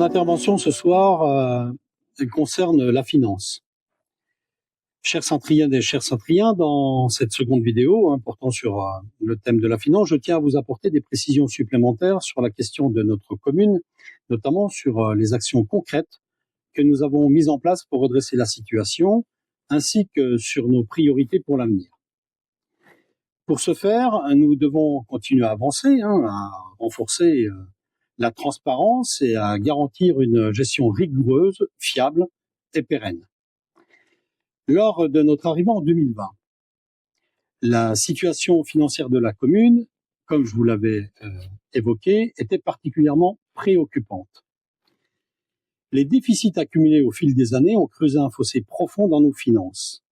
Mon intervention ce soir elle concerne la finance. Chers Centriennes et chers Centriens, dans cette seconde vidéo portant sur le thème de la finance, je tiens à vous apporter des précisions supplémentaires sur la question de notre commune, notamment sur les actions concrètes que nous avons mises en place pour redresser la situation, ainsi que sur nos priorités pour l'avenir. Pour ce faire, nous devons continuer à avancer, à renforcer la transparence et à garantir une gestion rigoureuse, fiable et pérenne. Lors de notre arrivée en 2020, la situation financière de la commune, comme je vous l'avais évoqué, était particulièrement préoccupante. Les déficits accumulés au fil des années ont creusé un fossé profond dans nos finances.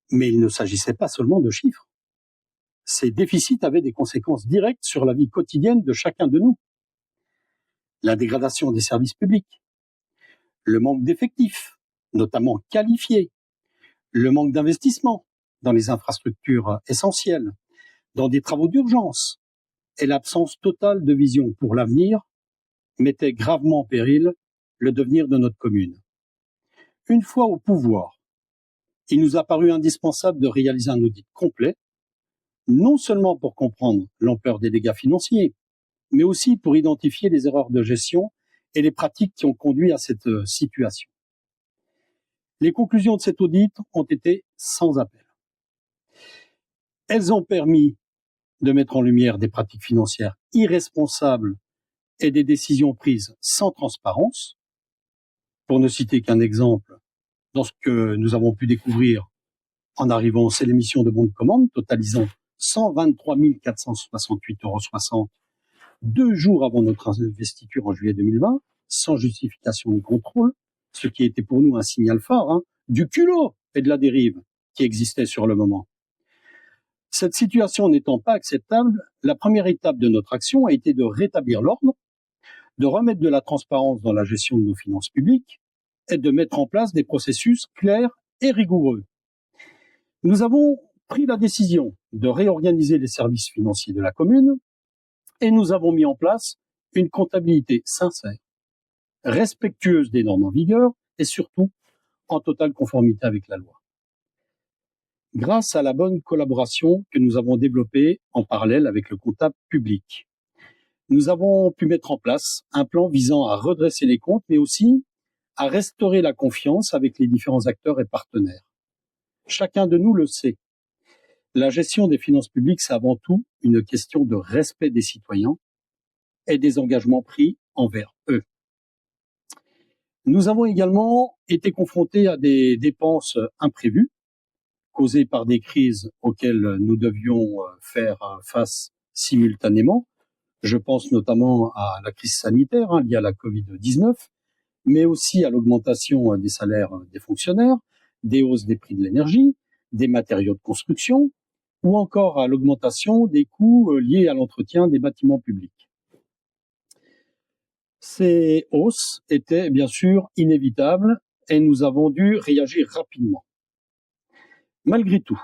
Mais il ne s'agissait pas seulement de chiffres. Ces déficits avaient des conséquences directes sur la vie quotidienne de chacun de nous. La dégradation des services publics, le manque d'effectifs, notamment qualifiés, le manque d'investissement dans les infrastructures essentielles, dans des travaux d'urgence et l'absence totale de vision pour l'avenir mettaient gravement en péril le devenir de notre commune. Une fois au pouvoir, il nous a paru indispensable de réaliser un audit complet, non seulement pour comprendre l'ampleur des dégâts financiers, mais aussi pour identifier les erreurs de gestion et les pratiques qui ont conduit à cette situation. Les conclusions de cet audit ont été sans appel. Elles ont permis de mettre en lumière des pratiques financières irresponsables et des décisions prises sans transparence. Pour ne citer qu'un exemple, dans ce que nous avons pu découvrir en arrivant, c'est l'émission de bons de commande totalisant 123 468,60 € 2 jours avant notre investiture en juillet 2020, sans justification ni contrôle, ce qui était pour nous un signal fort du culot et de la dérive qui existait sur le moment. Cette situation n'étant pas acceptable, la première étape de notre action a été de rétablir l'ordre, de remettre de la transparence dans la gestion de nos finances publiques et de mettre en place des processus clairs et rigoureux. Nous avons pris la décision de réorganiser les services financiers de la commune et nous avons mis en place une comptabilité sincère, respectueuse des normes en vigueur et surtout en totale conformité avec la loi. Grâce à la bonne collaboration que nous avons développée en parallèle avec le comptable public, nous avons pu mettre en place un plan visant à redresser les comptes, mais aussi à restaurer la confiance avec les différents acteurs et partenaires. Chacun de nous le sait. La gestion des finances publiques, c'est avant tout une question de respect des citoyens et des engagements pris envers eux. Nous avons également été confrontés à des dépenses imprévues, causées par des crises auxquelles nous devions faire face simultanément. Je pense notamment à la crise sanitaire liée à la Covid-19, mais aussi à l'augmentation des salaires des fonctionnaires, des hausses des prix de l'énergie, des matériaux de construction, ou encore à l'augmentation des coûts liés à l'entretien des bâtiments publics. Ces hausses étaient bien sûr inévitables et nous avons dû réagir rapidement. Malgré tout,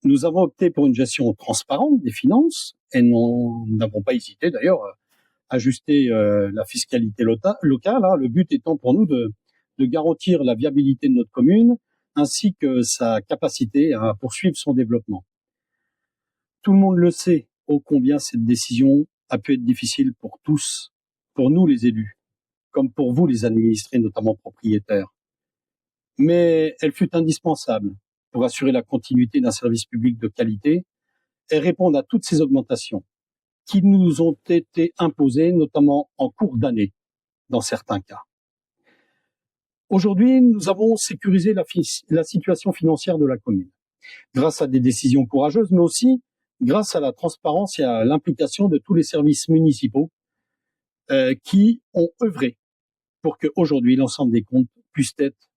nous avons opté pour une gestion transparente des finances et nous n'avons pas hésité d'ailleurs à ajuster la fiscalité locale, le but étant pour nous de garantir la viabilité de notre commune ainsi que sa capacité à poursuivre son développement. Tout le monde le sait, ô combien cette décision a pu être difficile pour tous, pour nous les élus, comme pour vous les administrés, notamment propriétaires. Mais elle fut indispensable pour assurer la continuité d'un service public de qualité et répondre à toutes ces augmentations qui nous ont été imposées, notamment en cours d'année, dans certains cas. Aujourd'hui, nous avons sécurisé la situation financière de la commune, grâce à des décisions courageuses, mais aussi grâce à la transparence et à l'implication de tous les services municipaux qui ont œuvré pour qu'aujourd'hui l'ensemble des comptes puissent être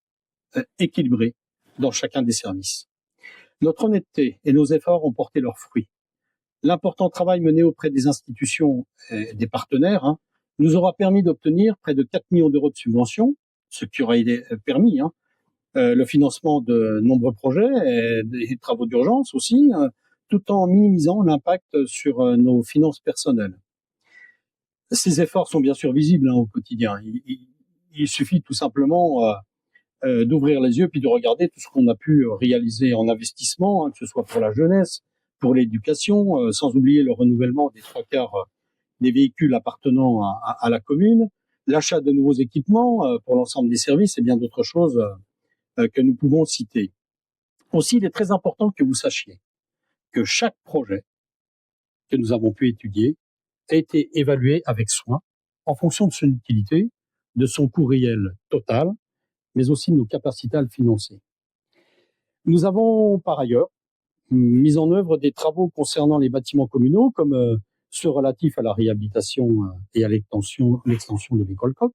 équilibrés dans chacun des services. Notre honnêteté et nos efforts ont porté leurs fruits. L'important travail mené auprès des institutions et des partenaires nous aura permis d'obtenir près de 4 millions d'euros de subventions, ce qui aura permis le financement de nombreux projets et des travaux d'urgence aussi, tout en minimisant l'impact sur nos finances personnelles. Ces efforts sont bien sûr visibles au quotidien. Il suffit tout simplement d'ouvrir les yeux puis de regarder tout ce qu'on a pu réaliser en investissement, que ce soit pour la jeunesse, pour l'éducation, sans oublier le renouvellement des 3/4 des véhicules appartenant à la commune, l'achat de nouveaux équipements pour l'ensemble des services et bien d'autres choses que nous pouvons citer. Aussi, il est très important que vous sachiez que chaque projet que nous avons pu étudier a été évalué avec soin en fonction de son utilité, de son coût réel total, mais aussi de nos capacités à le financer. Nous avons par ailleurs mis en œuvre des travaux concernant les bâtiments communaux, comme ceux relatifs à la réhabilitation et à l'extension de l'école Coq,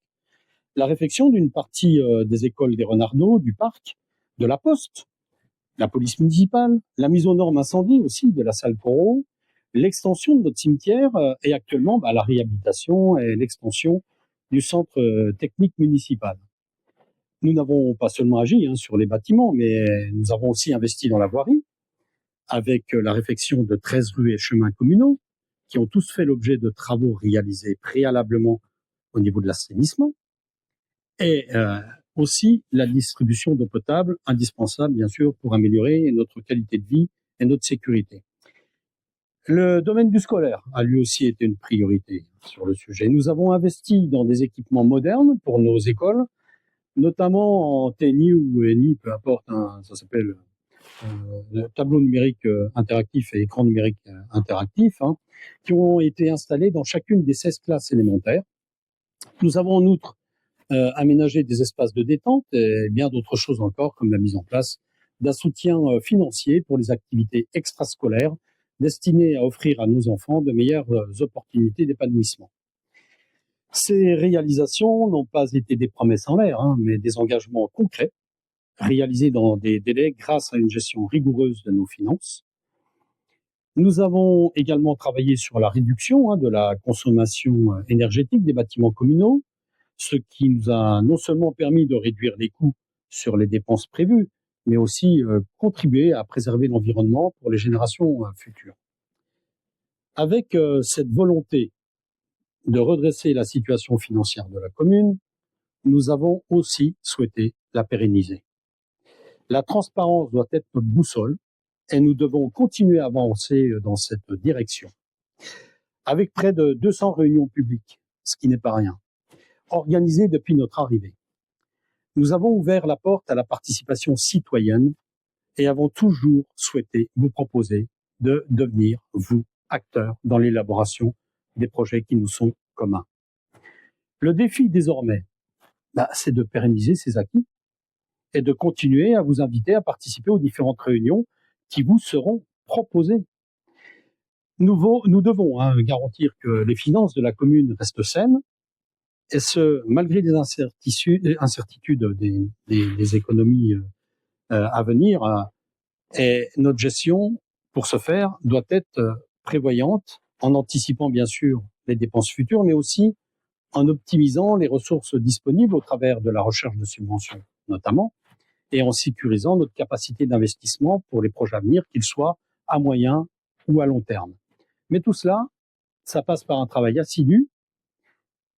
la réfection d'une partie des écoles des Renardeaux, du parc, de la Poste, la police municipale, la mise aux normes incendie aussi de la salle Corot, l'extension de notre cimetière et actuellement la réhabilitation et l'extension du centre technique municipal. Nous n'avons pas seulement agi sur les bâtiments, mais nous avons aussi investi dans la voirie, avec la réfection de 13 rues et chemins communaux, qui ont tous fait l'objet de travaux réalisés préalablement au niveau de l'assainissement, et aussi la distribution d'eau potable, indispensable bien sûr pour améliorer notre qualité de vie et notre sécurité. Le domaine du scolaire a lui aussi été une priorité sur le sujet. Nous avons investi dans des équipements modernes pour nos écoles, notamment en TNI ou ENI, peu importe, ça s'appelle tableau numérique interactif et écran numérique interactif, qui ont été installés dans chacune des 16 classes élémentaires. Nous avons en outre aménagé des espaces de détente et bien d'autres choses encore, comme la mise en place d'un soutien financier pour les activités extrascolaires destinées à offrir à nos enfants de meilleures opportunités d'épanouissement. Ces réalisations n'ont pas été des promesses en l'air, mais des engagements concrets, réalisés dans des délais grâce à une gestion rigoureuse de nos finances. Nous avons également travaillé sur la réduction de la consommation énergétique des bâtiments communaux, ce qui nous a non seulement permis de réduire les coûts sur les dépenses prévues, mais aussi contribué à préserver l'environnement pour les générations futures. Avec cette volonté de redresser la situation financière de la commune, nous avons aussi souhaité la pérenniser. La transparence doit être notre boussole et nous devons continuer à avancer dans cette direction. Avec près de 200 réunions publiques, ce qui n'est pas rien, organisées depuis notre arrivée, nous avons ouvert la porte à la participation citoyenne et avons toujours souhaité vous proposer de devenir, vous, acteurs dans l'élaboration des projets qui nous sont communs. Le défi désormais, c'est de pérenniser ces acquis et de continuer à vous inviter à participer aux différentes réunions qui vous seront proposées. Nous devons garantir que les finances de la commune restent saines, et ce, malgré les incertitudes des économies à venir. Et notre gestion, pour ce faire, doit être prévoyante, en anticipant bien sûr les dépenses futures, mais aussi en optimisant les ressources disponibles au travers de la recherche de subventions notamment, et en sécurisant notre capacité d'investissement pour les projets à venir, qu'ils soient à moyen ou à long terme. Mais tout cela, ça passe par un travail assidu,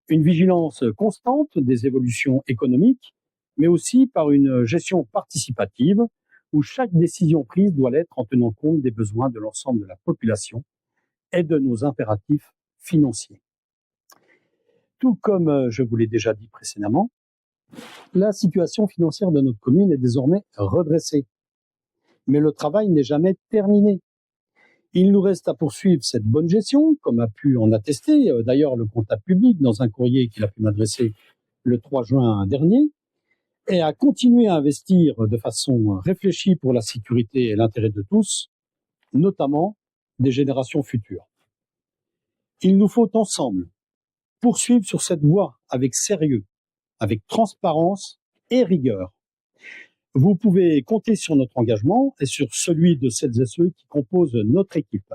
une vigilance constante des évolutions économiques, mais aussi par une gestion participative où chaque décision prise doit l'être en tenant compte des besoins de l'ensemble de la population et de nos impératifs financiers. Tout comme je vous l'ai déjà dit précédemment, la situation financière de notre commune est désormais redressée. Mais le travail n'est jamais terminé. Il nous reste à poursuivre cette bonne gestion, comme a pu en attester d'ailleurs le comptable public dans un courrier qu'il a pu m'adresser le 3 juin dernier, et à continuer à investir de façon réfléchie pour la sécurité et l'intérêt de tous, notamment des générations futures. Il nous faut ensemble poursuivre sur cette voie avec sérieux, avec transparence et rigueur. Vous pouvez compter sur notre engagement et sur celui de celles et ceux qui composent notre équipe.